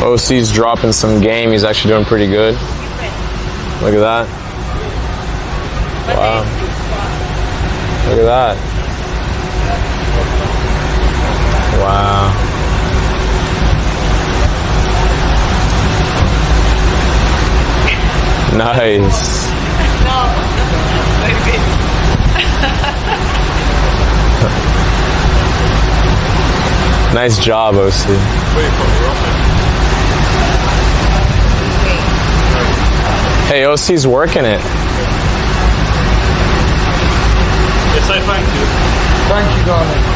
OC's dropping some game. He's actually doing pretty good. Look at that. Wow. Look at that. Wow. Nice. Nice job, OC. Hey, OC's working it. Say thank you. Thank you, darling.